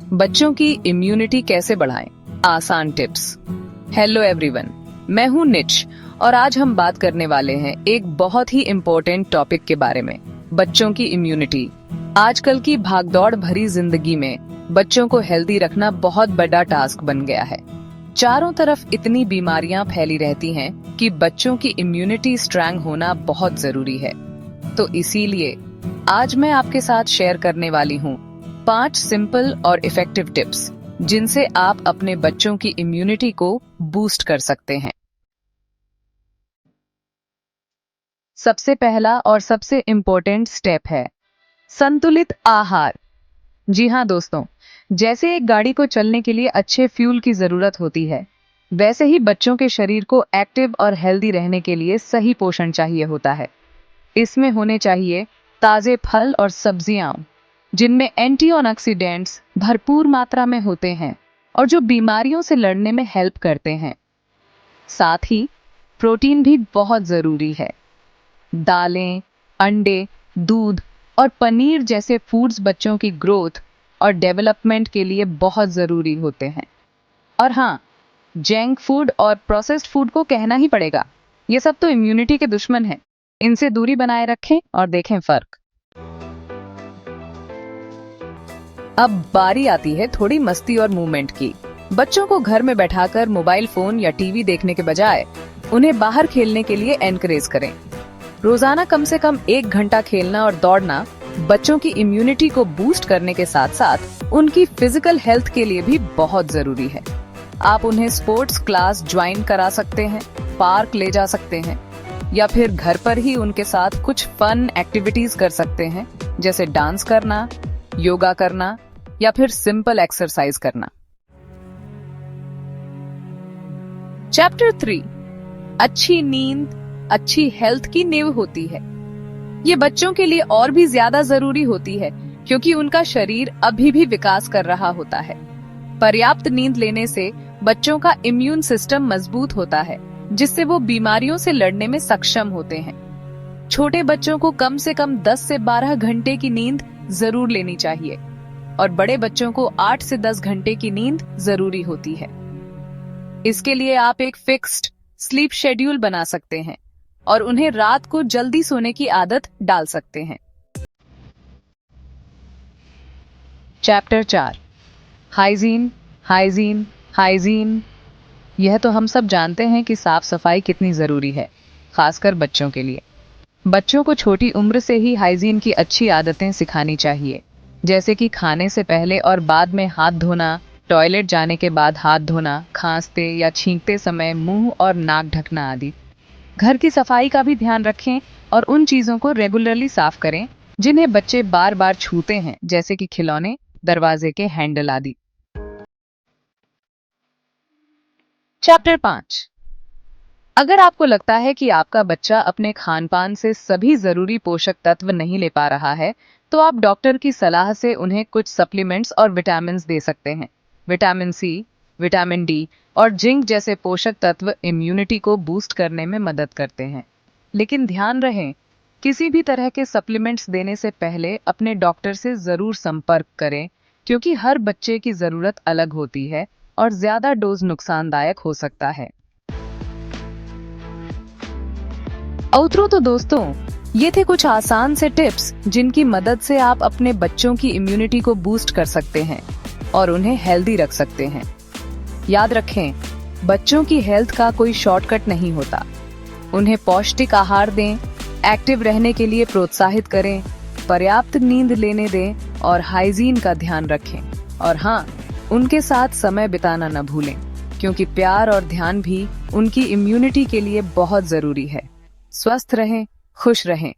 बच्चों की इम्यूनिटी कैसे बढ़ाएं? आसान टिप्स। हेलो एवरीवन, मैं हूं निच और आज हम बात करने वाले हैं एक बहुत ही इम्पोर्टेंट टॉपिक के बारे में, बच्चों की इम्यूनिटी। आजकल की भागदौड़ भरी जिंदगी में बच्चों को हेल्दी रखना बहुत बड़ा टास्क बन गया है। चारों तरफ इतनी बीमारियां फैली रहती हैं कि बच्चों की इम्यूनिटी स्ट्रांग होना बहुत जरूरी है। तो इसीलिए आज मैं आपके साथ शेयर करने वाली हूँ 5 सिंपल और इफेक्टिव टिप्स जिनसे आप अपने बच्चों की इम्यूनिटी को बूस्ट कर सकते हैं। सबसे पहला और सबसे इम्पोर्टेंट स्टेप है संतुलित आहार। जी हाँ दोस्तों, जैसे एक गाड़ी को चलने के लिए अच्छे फ्यूल की जरूरत होती है, वैसे ही बच्चों के शरीर को एक्टिव और हेल्दी रहने के लिए सही पोषण चाहिए होता है। इसमें होने चाहिए ताजे फल और सब्जियां, जिनमें एंटीऑक्सीडेंट्स भरपूर मात्रा में होते हैं और जो बीमारियों से लड़ने में हेल्प करते हैं। साथ ही प्रोटीन भी बहुत जरूरी है। दालें, अंडे, दूध और पनीर जैसे फूड्स बच्चों की ग्रोथ और डेवलपमेंट के लिए बहुत जरूरी होते हैं। और हाँ, जंक फूड और प्रोसेस्ड फूड को कहना ही पड़ेगा, ये सब तो इम्यूनिटी के दुश्मन हैं। इनसे दूरी बनाए रखें और देखें फर्क। अब बारी आती है थोड़ी मस्ती और मूवमेंट की। बच्चों को घर में बैठाकर मोबाइल फोन या टीवी देखने के बजाय उन्हें बाहर खेलने के लिए एनकरेज करें। रोजाना कम से कम 1 घंटा खेलना और दौड़ना बच्चों की इम्यूनिटी को बूस्ट करने के साथ साथ उनकी फिजिकल हेल्थ के लिए भी बहुत जरूरी है। आप उन्हें स्पोर्ट्स क्लास ज्वाइन करा सकते हैं, पार्क ले जा सकते हैं या फिर घर पर ही उनके साथ कुछ फन एक्टिविटीज कर सकते हैं, जैसे डांस करना, योगा करना या फिर सिंपल एक्सरसाइज करना। चैप्टर 3, अच्छी नींद अच्छी हेल्थ की नींव होती है। ये बच्चों के लिए और भी ज्यादा जरूरी होती है क्योंकि उनका शरीर अभी भी विकास कर रहा होता है। पर्याप्त नींद लेने से बच्चों का इम्यून सिस्टम मजबूत होता है, जिससे वो बीमारियों से लड़ने में सक्षम होते हैं। छोटे बच्चों को कम से कम 10 से 12 घंटे की नींद जरूर लेनी चाहिए और बड़े बच्चों को 8 से 10 घंटे की नींद जरूरी होती है। इसके लिए आप एक फिक्स्ड स्लीप शेड्यूल बना सकते हैं और उन्हें रात को जल्दी सोने की आदत डाल सकते हैं। Chapter 4, hygiene hygiene hygiene. यह तो हम सब जानते हैं कि साफ सफाई कितनी जरूरी है, खासकर बच्चों के लिए। बच्चों को छोटी उम्र से ही हाइजीन की अच्छी आदतें सिखानी चाहिए, जैसे कि खाने से पहले और बाद में हाथ धोना, टॉयलेट जाने के बाद हाथ धोना, खांसते या छींकते समय मुंह और नाक ढकना आदि। घर की सफाई का भी ध्यान रखें और उन चीजों को रेगुलरली साफ करें जिन्हें बच्चे बार बार छूते हैं, जैसे कि खिलौने, दरवाजे के हैंडल आदि। चैप्टर 5, अगर आपको लगता है कि आपका बच्चा अपने खानपान से सभी जरूरी पोषक तत्व नहीं ले पा रहा है, तो आप डॉक्टर की सलाह से उन्हें कुछ सप्लीमेंट्स और विटामिन दे सकते हैं। विटामिन सी, विटामिन डी और जिंक जैसे पोषक तत्व इम्यूनिटी को बूस्ट करने में मदद करते हैं। लेकिन ध्यान रहे, किसी भी तरह के सप्लीमेंट्स देने से पहले अपने डॉक्टर से जरूर संपर्क करें, क्योंकि हर बच्चे की जरूरत अलग होती है और ज्यादा डोज नुकसानदायक हो सकता है। आउटरो तो दोस्तों, ये थे कुछ आसान से टिप्स जिनकी मदद से आप अपने बच्चों की इम्यूनिटी को बूस्ट कर सकते हैं और उन्हें हेल्दी रख सकते हैं। याद रखें, बच्चों की हेल्थ का कोई शॉर्टकट नहीं होता। उन्हें पौष्टिक आहार दें, एक्टिव रहने के लिए प्रोत्साहित करें, पर्याप्त नींद लेने दें और हाइजीन का ध्यान रखें। और हाँ, उनके साथ समय बिताना न भूलें, क्योंकि प्यार और ध्यान भी उनकी इम्यूनिटी के लिए बहुत जरूरी है। स्वस्थ रहें, खुश रहें।